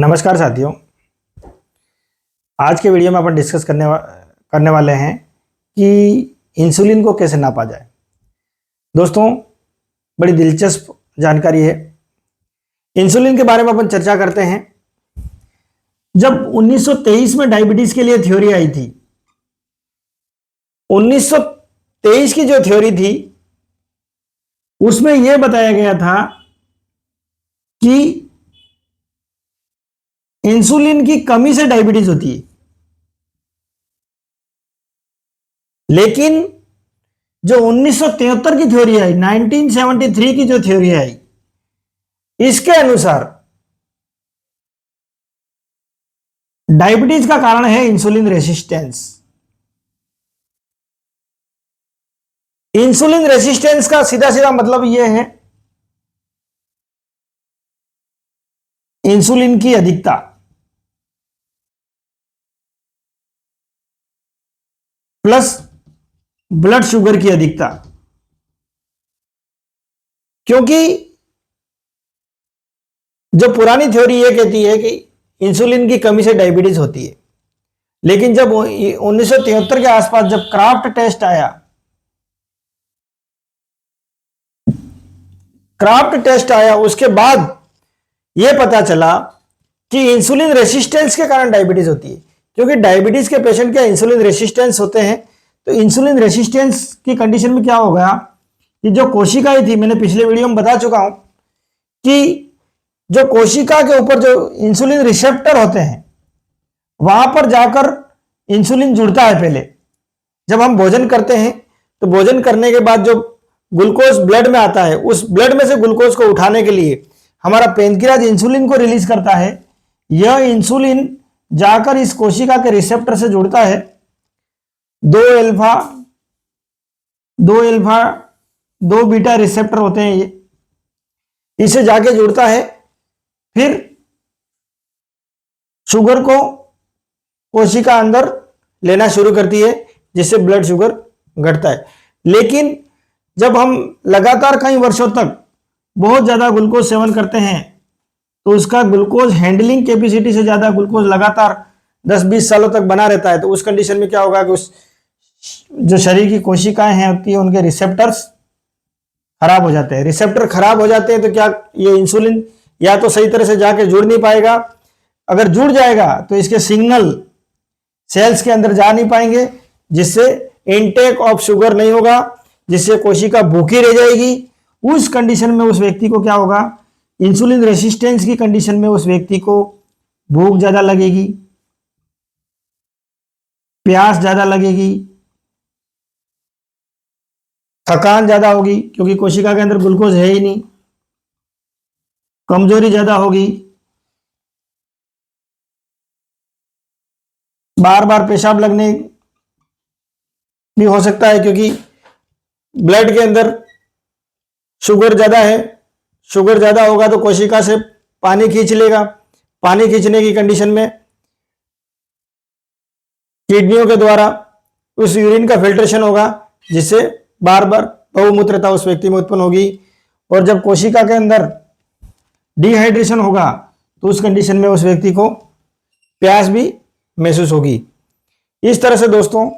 नमस्कार साथियों। आज के वीडियो में अपन डिस्कस करने वाले हैं कि इंसुलिन को कैसे नापा जाए। दोस्तों, बड़ी दिलचस्प जानकारी है। इंसुलिन के बारे में अपन चर्चा करते हैं। जब 1923 में डायबिटीज के लिए थ्योरी आई थी, 1923 की जो थ्योरी थी उसमें यह बताया गया था कि इंसुलिन की कमी से डायबिटीज होती है। लेकिन जो 1973 की थ्योरी आई, 1973 की जो थ्योरी आई, इसके अनुसार डायबिटीज का कारण है इंसुलिन रेसिस्टेंस। इंसुलिन रेसिस्टेंस का सीधा सीधा मतलब यह है इंसुलिन की अधिकता प्लस ब्लड शुगर की अधिकता। क्योंकि जो पुरानी थ्योरी यह कहती है कि इंसुलिन की कमी से डायबिटीज होती है, लेकिन जब 1973 के आसपास जब क्राफ्ट टेस्ट आया, उसके बाद यह पता चला कि इंसुलिन रेसिस्टेंस के कारण डायबिटीज होती है। क्योंकि डायबिटीज के पेशेंट के इंसुलिन रेसिस्टेंस होते हैं, तो इंसुलिन रेसिस्टेंस की कंडीशन में क्या होगा कि जो कोशिकाएं थी, मैंने पिछले वीडियो में बता चुका हूं कि जो कोशिका के ऊपर जो इंसुलिन रिसेप्टर होते हैं, वहां पर जाकर इंसुलिन जुड़ता है। पहले जब हम भोजन करते हैं तो भोजन करने के बाद जो ग्लूकोज ब्लड में आता है, उस ब्लड में से ग्लूकोज को उठाने के लिए हमारा पैंक्रियाज इंसुलिन को रिलीज करता है। यह इंसुलिन जाकर इस कोशिका के रिसेप्टर से जुड़ता है। 2 बीटा रिसेप्टर होते हैं ये, इसे जाके जुड़ता है। फिर शुगर को कोशिका अंदर लेना शुरू करती है, जिससे ब्लड शुगर घटता है। लेकिन जब हम लगातार कई वर्षों तक बहुत ज्यादा ग्लूकोज सेवन करते हैं, तो उसका ग्लूकोज हैंडलिंग कैपेसिटी से ज्यादा ग्लूकोज लगातार 10-20 सालों तक बना रहता है। तो उस कंडीशन में क्या होगा कि उस जो शरीर की कोशिकाएं हैं होती है, उनके रिसेप्टर्स खराब हो जाते हैं। रिसेप्टर खराब हो जाते हैं तो क्या ये इंसुलिन या तो सही तरह से जाके जुड़ नहीं पाएगा। अगर जुड़ जाएगा तो इसके सिग्नल सेल्स के अंदर जा नहीं पाएंगे, जिससे इनटेक ऑफ शुगर नहीं होगा, जिससे कोशिका भूखी रह जाएगी। उस कंडीशन में उस व्यक्ति को क्या होगा, इंसुलिन रेसिस्टेंस की कंडीशन में उस व्यक्ति को भूख ज्यादा लगेगी, प्यास ज्यादा लगेगी, थकान ज्यादा होगी, क्योंकि कोशिका के अंदर ग्लूकोज है ही नहीं, कमजोरी ज्यादा होगी, बार बार पेशाब लगने भी हो सकता है, क्योंकि ब्लड के अंदर शुगर ज्यादा है। शुगर ज्यादा होगा तो कोशिका से पानी खींच लेगा। पानी खींचने की कंडीशन में किडनियों के द्वारा उस यूरिन का फिल्ट्रेशन होगा, जिससे बार बार बहुमूत्रता उस व्यक्ति में उत्पन्न होगी। और जब कोशिका के अंदर डिहाइड्रेशन होगा तो उस कंडीशन में उस व्यक्ति को प्यास भी महसूस होगी। इस तरह से दोस्तों,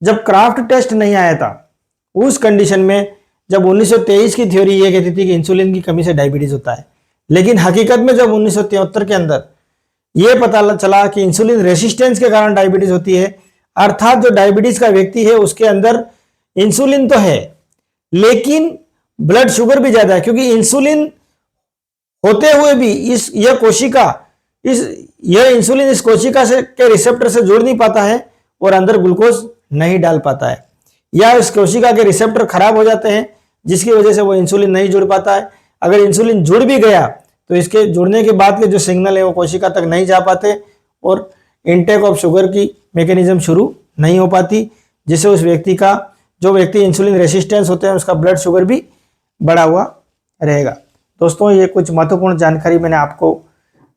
जब क्राफ्ट टेस्ट नहीं आया था, उस कंडीशन में जब 1923 की थ्योरी यह कहती थी कि इंसुलिन की कमी से डायबिटीज होता है, लेकिन हकीकत में जब 1973 के अंदर यह पता चला कि इंसुलिन रेसिस्टेंस के कारण डायबिटीज होती है, अर्थात जो डायबिटीज का व्यक्ति है उसके अंदर इंसुलिन तो है लेकिन ब्लड शुगर भी ज्यादा है। क्योंकि इंसुलिन होते हुए भी यह इंसुलिन इस कोशिका से के रिसेप्टर से जुड़ नहीं पाता है और अंदर ग्लूकोज नहीं डाल पाता है, या इस कोशिका के रिसेप्टर खराब हो जाते हैं, जिसकी वजह से वो इंसुलिन नहीं जुड़ पाता है। अगर इंसुलिन जुड़ भी गया तो इसके जुड़ने के बाद के जो सिग्नल है वो कोशिका तक नहीं जा पाते और इनटेक ऑफ शुगर की मैकेनिज्म शुरू नहीं हो पाती, जिससे उस व्यक्ति का, जो व्यक्ति इंसुलिन रेसिस्टेंस होते हैं, उसका ब्लड शुगर भी बढ़ा हुआ रहेगा। दोस्तों, ये कुछ महत्वपूर्ण जानकारी मैंने आपको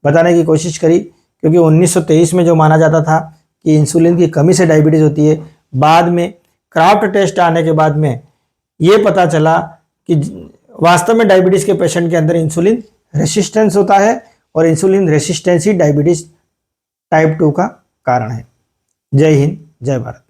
बताने की कोशिश करी, क्योंकि 1923 में जो माना जाता था कि इंसुलिन की कमी से डायबिटीज होती है, बाद में क्राफ्ट टेस्ट आने के बाद में ये पता चला कि वास्तव में डायबिटीज के पेशेंट के अंदर इंसुलिन रेसिस्टेंस होता है और इंसुलिन रेसिस्टेंस ही डायबिटीज टाइप 2 का कारण है। जय हिंद, जय भारत।